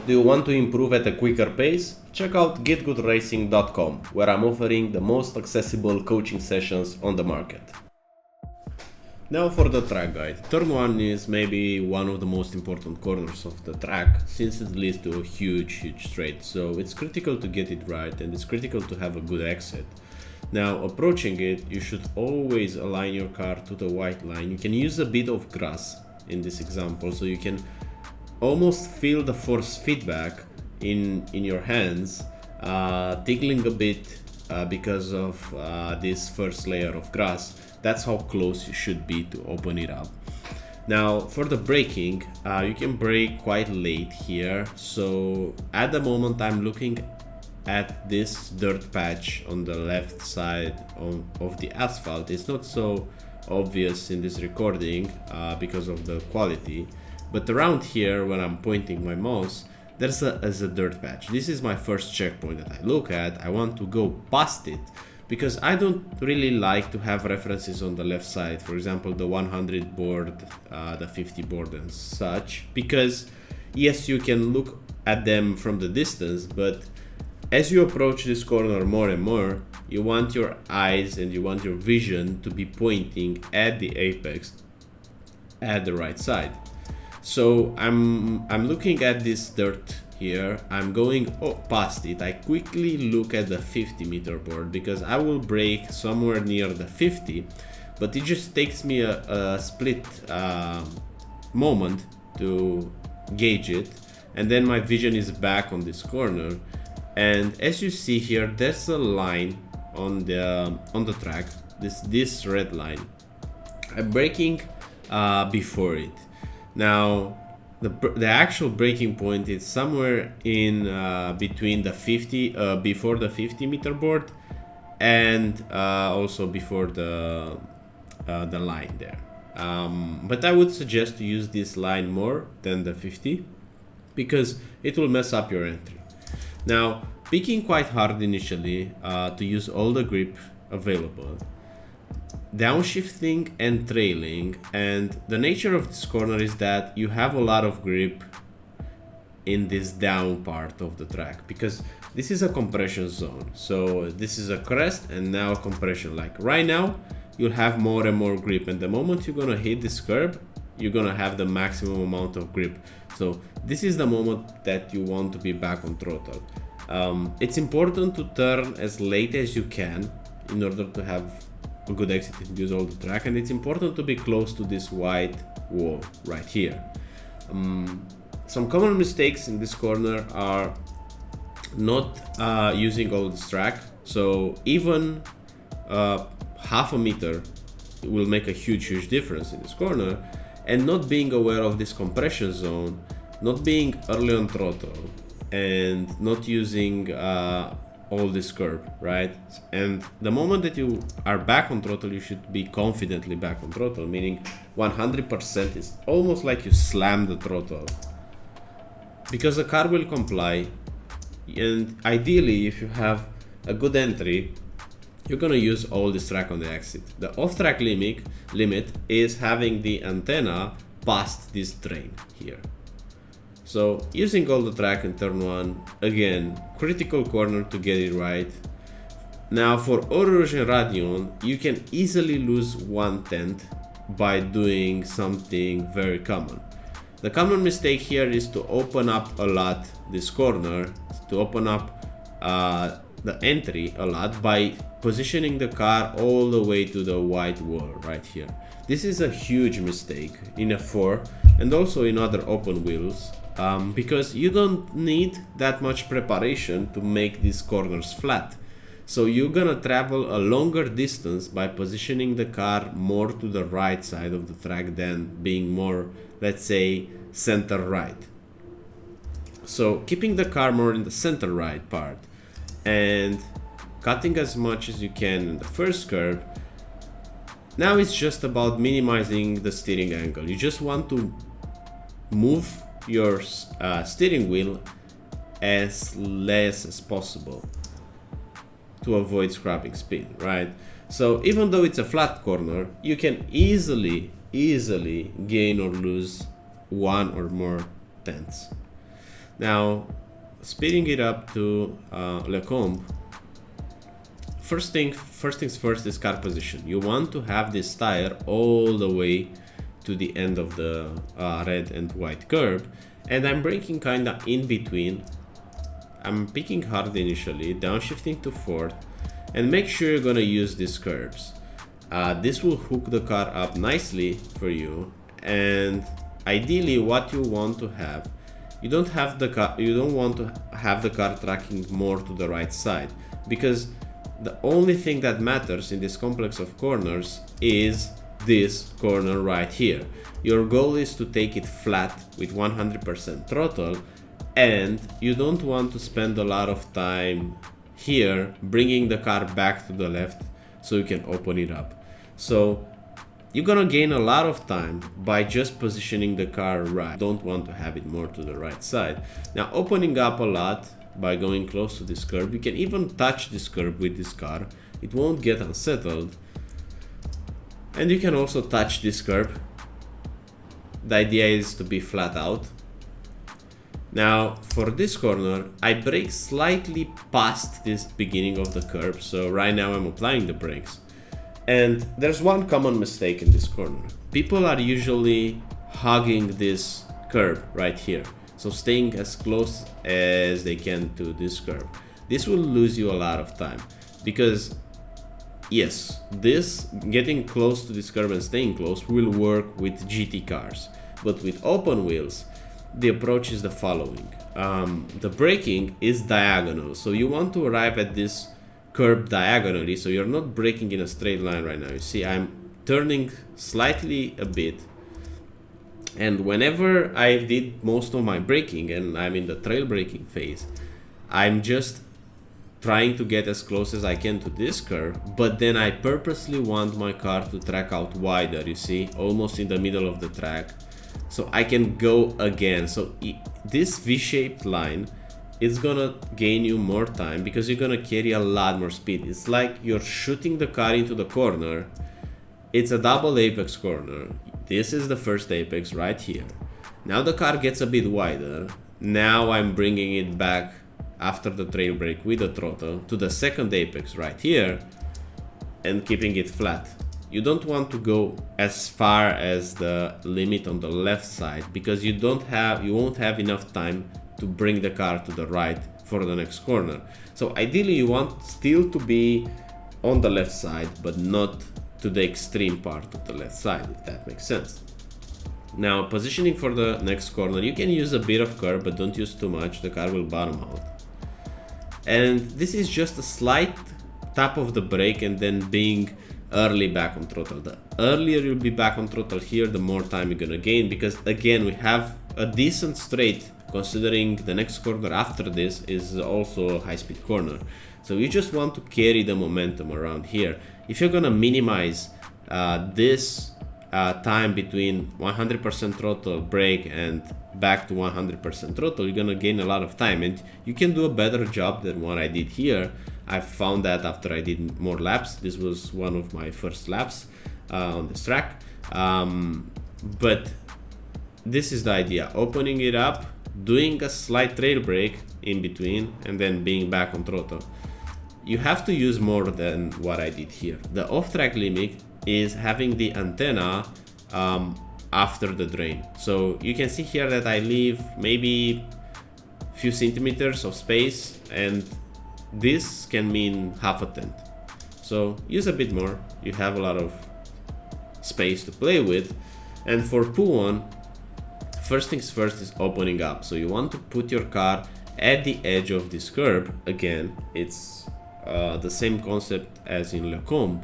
Do you want to improve at a quicker pace? Check out GITGUDRacing.com, where I'm offering the most accessible coaching sessions on the market. Now for the track guide. Turn 1 is maybe one of the most important corners of the track, since it leads to a huge straight, so it's critical to get it right and it's critical to have a good exit. Now approaching it, you should always align your car to the white line. You can use a bit of grass in this example, so you can almost feel the force feedback in your hands, tickling a bit because of this first layer of grass. That's how close you should be to open it up. Now for the braking, you can brake quite late here. So at the moment I'm looking at this dirt patch on the left side of the asphalt. It's not so obvious in this recording because of the quality, but around here when I'm pointing my mouse, there's a dirt patch. This is my first checkpoint that I look at. I want to go past it because I don't really like to have references on the left side, for example the 100 board, the 50 board and such, because yes, you can look at them from the distance, but as you approach this corner more and more, you want your eyes and you want your vision to be pointing at the apex at the right side. So I'm looking at this dirt here, I'm going past it. I quickly look at the 50 meter board because I will brake somewhere near the 50, but it just takes me a split moment to gauge it, and then my vision is back on this corner. And as you see here, there's a line on the track, this red line. I'm braking before it. Now the actual braking point is somewhere in between the 50 before the 50 meter board and also before the line there. But I would suggest to use this line more than the 50 because it will mess up your entry. Now, picking quite hard initially to use all the grip available, downshifting and trailing, and the nature of this corner is that you have a lot of grip in this down part of the track because this is a compression zone. So this is a crest and now compression. Like right now, you'll have more and more grip, and the moment you're gonna hit this curb, you're gonna have the maximum amount of grip. So this is the moment that you want to be back on throttle. It's important to turn as late as you can in order to have a good exit and use all the track, and it's important to be close to this white wall right here. Some common mistakes in this corner are not using all this track. So even half a meter will make a huge difference in this corner, and not being aware of this compression zone, not being early on throttle, and not using all this curb, right? And the moment that you are back on throttle, you should be confidently back on throttle, meaning 100% is almost like you slam the throttle, because the car will comply. And ideally, if you have a good entry, you're gonna use all this track on the exit. The off-track limit is having the antenna past this drain here. So using all the track in turn 1, again, critical corner to get it right. Now for Eau Rouge and Radion, you can easily lose 1/10 by doing something very common. The common mistake here is to open up a lot this corner, to open up the entry a lot by positioning the car all the way to the white wall right here. This is a huge mistake in F4 and also in other open wheels, because you don't need that much preparation to make these corners flat. So you're gonna travel a longer distance by positioning the car more to the right side of the track than being more, let's say, center right. So keeping the car more in the center right part and cutting as much as you can in the first curve. Now it's just about minimizing the steering angle. You just want to move your steering wheel as less as possible to avoid scrapping speed, right? So even though it's a flat corner, you can easily gain or lose 1 or more tenths. Now, speeding it up to Lecombe. First things first is car position. You want to have this tire all the way to the end of the red and white curb, and I'm braking kinda in between. I'm picking hard initially, downshifting to fourth, and make sure you're gonna use these curbs. This will hook the car up nicely for you, and ideally what you want to have, you don't want to have the car tracking more to the right side, because the only thing that matters in this complex of corners is this corner right here. Your goal is to take it flat with 100% throttle, and you don't want to spend a lot of time here bringing the car back to the left so you can open it up. So you're gonna gain a lot of time by just positioning the car right. Don't want to have it more to the right side. Now, opening up a lot by going close to this curb, you can even touch this curb with this car. It won't get unsettled. And you can also touch this curb. The idea is to be flat out. Now, for this corner, I brake slightly past this beginning of the curb. So right now I'm applying the brakes. And there's one common mistake in this corner. People are usually hugging this curb right here. So staying as close as they can to this curb. This will lose you a lot of time, because yes, this getting close to this curb and staying close will work with GT cars. But with open wheels, the approach is the following. The braking is diagonal. So you want to arrive at this curb diagonally, so you're not braking in a straight line right now. You see, I'm turning slightly a bit, and whenever I did most of my braking and I'm in the trail braking phase, I'm just trying to get as close as I can to this curb, but then I purposely want my car to track out wider, you see, almost in the middle of the track, so I can go again. So this V-shaped line, it's gonna gain you more time because you're gonna carry a lot more speed. It's like you're shooting the car into the corner. It's a double apex corner. This is the first apex right here. Now the car gets a bit wider. Now I'm bringing it back after the trail brake with the throttle to the second apex right here and keeping it flat. You don't want to go as far as the limit on the left side because you won't have enough time to bring the car to the right for the next corner. So ideally you want still to be on the left side, but not to the extreme part of the left side, if that makes sense. Now, positioning for the next corner, you can use a bit of curb, but don't use too much, the car will bottom out. And this is just a slight tap of the brake and then being early back on throttle. The earlier you'll be back on throttle here, the more time you're gonna gain, because again, we have a decent straight, considering the next corner after this is also a high-speed corner. So you just want to carry the momentum around here. If you're gonna minimize this time between 100% throttle brake and back to 100% throttle, you're gonna gain a lot of time, and you can do a better job than what I did here. I found that after I did more laps. This was one of my first laps on this track, but this is the idea: opening it up, doing a slight trail brake in between, and then being back on throttle. You have to use more than what I did here. The off-track limit is having the antenna after the drain. So you can see here that I leave maybe a few centimeters of space, and this can mean half a tenth. So use a bit more. You have a lot of space to play with. And for pull-on, first things first is opening up. So you want to put your car at the edge of this curb. Again, it's the same concept as in Lecombe.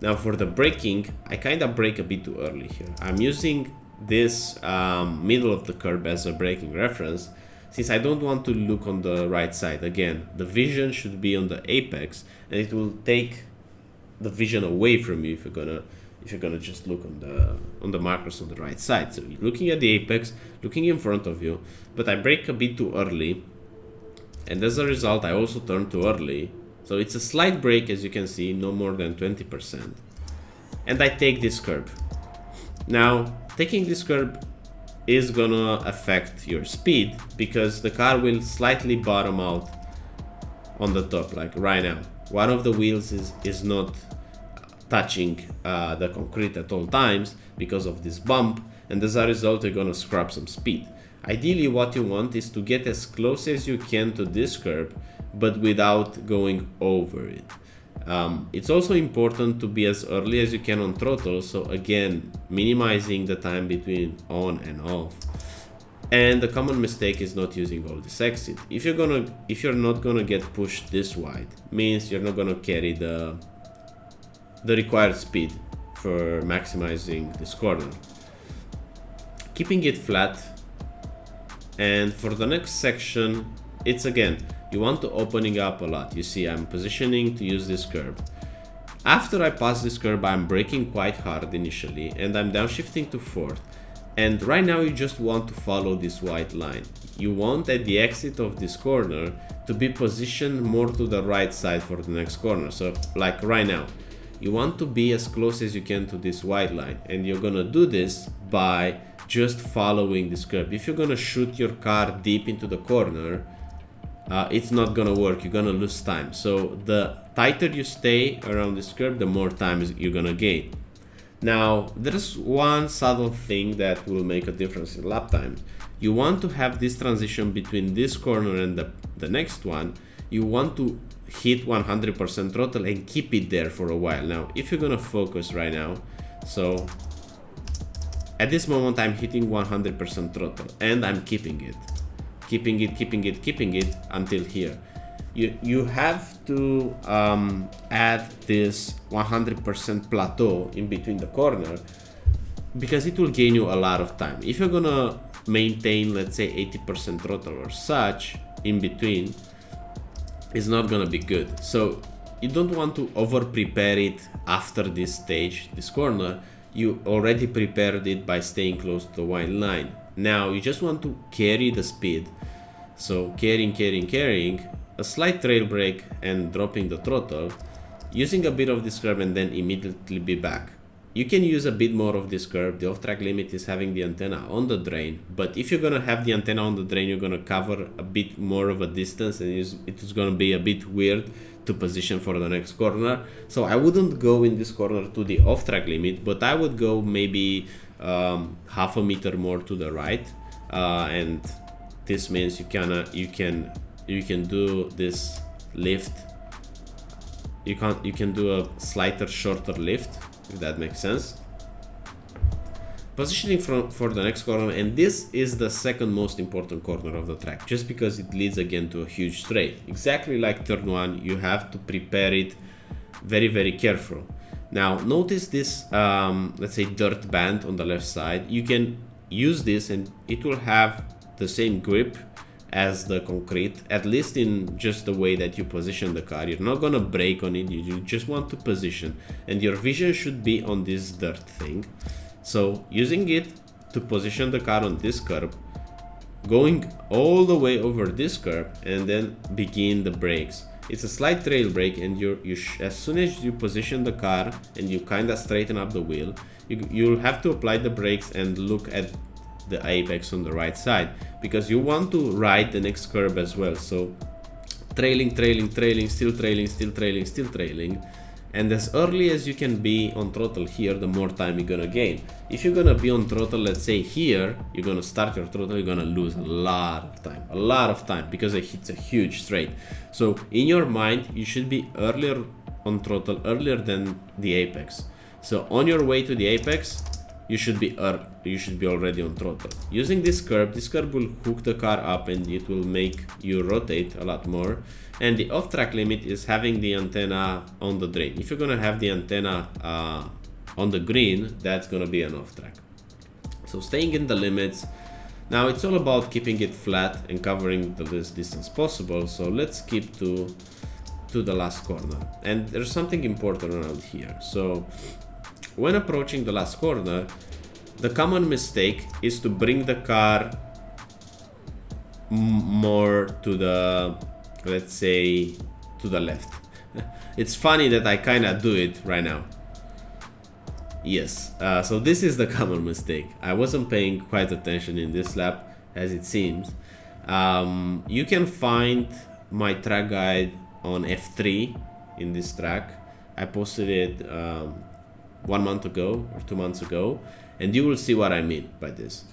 Now for the braking, I kind of brake a bit too early here. I'm using this middle of the curb as a braking reference, since I don't want to look on the right side. Again, the vision should be on the apex, and it will take the vision away from you if you're gonna just look on the markers on the right side. So you're looking at the apex, looking in front of you, but I brake a bit too early, and as a result I also turned too early. So it's a slight brake, as you can see, no more than 20%. And I take this curb. Now, taking this curb is gonna affect your speed, because the car will slightly bottom out on the top, like right now. One of the wheels is not touching the concrete at all times because of this bump, and as a result you're gonna scrap some speed. Ideally what you want is to get as close as you can to this curb, but without going over it. It's also important to be as early as you can on throttle, so again, minimizing the time between on and off. And the common mistake is not using all this exit. If you're not gonna get pushed this wide, means you're not gonna carry the required speed for maximizing this corner. Keeping it flat. And for the next section, it's again, you want to opening up a lot. You see, I'm positioning to use this curb. After I pass this curb, I'm braking quite hard initially, and I'm downshifting to fourth. And right now you just want to follow this white line. You want at the exit of this corner to be positioned more to the right side for the next corner. So like right now, you want to be as close as you can to this white line, and you're gonna do this by just following this curb. If you're gonna shoot your car deep into the corner, it's not gonna work. You're gonna lose time. So the tighter you stay around this curb, the more time you're gonna gain. Now there's one subtle thing that will make a difference in lap time. You want to have this transition between this corner and the next one. You want to hit 100% throttle and keep it there for a while. Now if you're gonna focus right now, so at this moment I'm hitting 100% throttle and I'm keeping it until here. You have to add this 100% plateau in between the corner, because it will gain you a lot of time. If you're gonna maintain, let's say 80% throttle or such in between, it's not gonna be good. So you don't want to over prepare it after this stage, this corner. You already prepared it by staying close to the white line. Now you just want to carry the speed. So carrying, a slight trail brake and dropping the throttle, using a bit of this curb and then immediately be back. You can use a bit more of this curb. The off-track limit is having the antenna on the drain, but if you're gonna have the antenna on the drain, you're gonna cover a bit more of a distance, and it is gonna be a bit weird to position for the next corner. So I wouldn't go in this corner to the off-track limit, but I would go maybe half a meter more to the right, and this means you can do this lift. You can do a slighter shorter lift, if that makes sense. Positioning for the next corner, and this is the second most important corner of the track, just because it leads again to a huge straight. Exactly like turn one, you have to prepare it very, very careful. Now notice this, let's say dirt band on the left side. You can use this and it will have the same grip as the concrete, at least in just the way that you position the car. You're not gonna brake on it, you just want to position, and your vision should be on this dirt thing. So using it to position the car on this curb, going all the way over this curb, and then begin the brakes. It's a slight trail brake, and as soon as you position the car and you kind of straighten up the wheel, you'll have to apply the brakes and look at the apex on the right side, because you want to ride the next curb as well. So trailing, still trailing, and as early as you can be on throttle here, the more time you're gonna gain. If you're gonna be on throttle, let's say here, you're gonna start your throttle, you're gonna lose a lot of time, because it's a huge straight. So in your mind, you should be earlier on throttle, earlier than the apex. So on your way to the apex, you should be already on throttle. Using this curb will hook the car up, and it will make you rotate a lot more. And the off-track limit is having the antenna on the drain. If you're gonna have the antenna on the green, that's gonna be an off-track. So staying in the limits. Now it's all about keeping it flat and covering the least distance possible. So let's keep to the last corner. And there's something important around here. So when approaching the last corner, the common mistake is to bring the car more to the, let's say, to the left. It's funny that I kind of do it right now. Yes, so this is the common mistake. I wasn't paying quite attention in this lap, as it seems. You can find my track guide on F3 in this track. I posted it 1 month ago or 2 months ago, and you will see what I mean by this.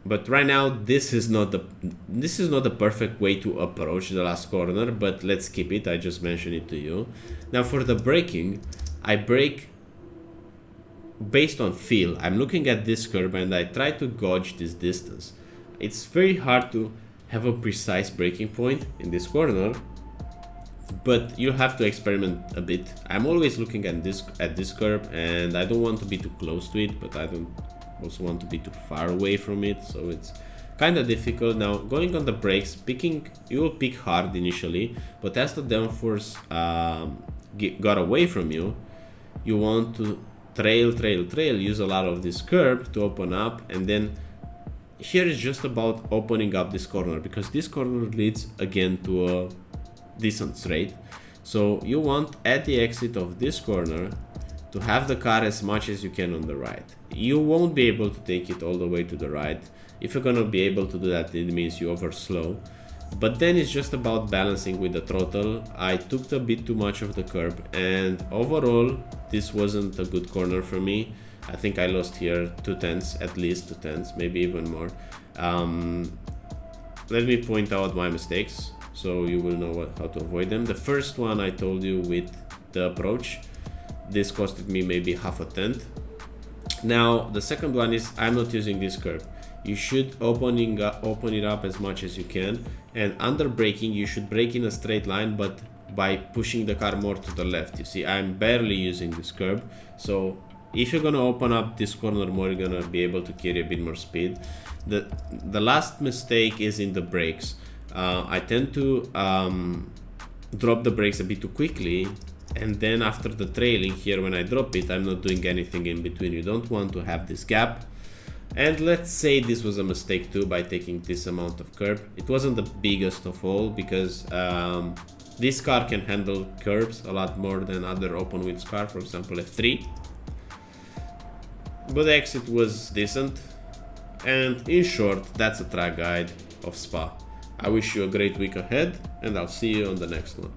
But right now, this is not the perfect way to approach the last corner, but let's keep it. I just mentioned it to you. Now for the braking, I brake based on feel. I'm looking at this curve and I try to gauge this distance. It's very hard to have a precise braking point in this corner, but you have to experiment a bit. I'm always looking at this curve, and I don't want to be too close to it, but I don't also want to be too far away from it, so it's kind of difficult. Now going on the brakes, you will pick hard initially, but as the downforce got away from you, you want to trail, use a lot of this curve to open up, and then here is just about opening up this corner, because this corner leads again to a decent straight. So you want at the exit of this corner to have the car as much as you can on the right. You won't be able to take it all the way to the right. If you're gonna be able to do that, it means you overslow. But then it's just about balancing with the throttle. I took a bit too much of the curb, and overall this wasn't a good corner for me. I think I lost here 2 tenths, at least 2 tenths, maybe even more. Let me point out my mistakes so you will know how to avoid them. The first one I told you with the approach, this costed me maybe half a tenth. Now the second one is I'm not using this curve. You should open it up as much as you can, and under braking you should brake in a straight line, but by pushing the car more to the left. You see, I'm barely using this curve, so if you're gonna open up this corner more, you're gonna be able to carry a bit more speed. The last mistake is in the brakes. I tend to drop the brakes a bit too quickly, and then after the trailing here, when I drop it, I'm not doing anything in between. You don't want to have this gap. And let's say this was a mistake too by taking this amount of curb. It wasn't the biggest of all, because this car can handle curbs a lot more than other open wheels car, for example F3. But the exit was decent, and in short, that's a track guide of Spa. I wish you a great week ahead, and I'll see you on the next one.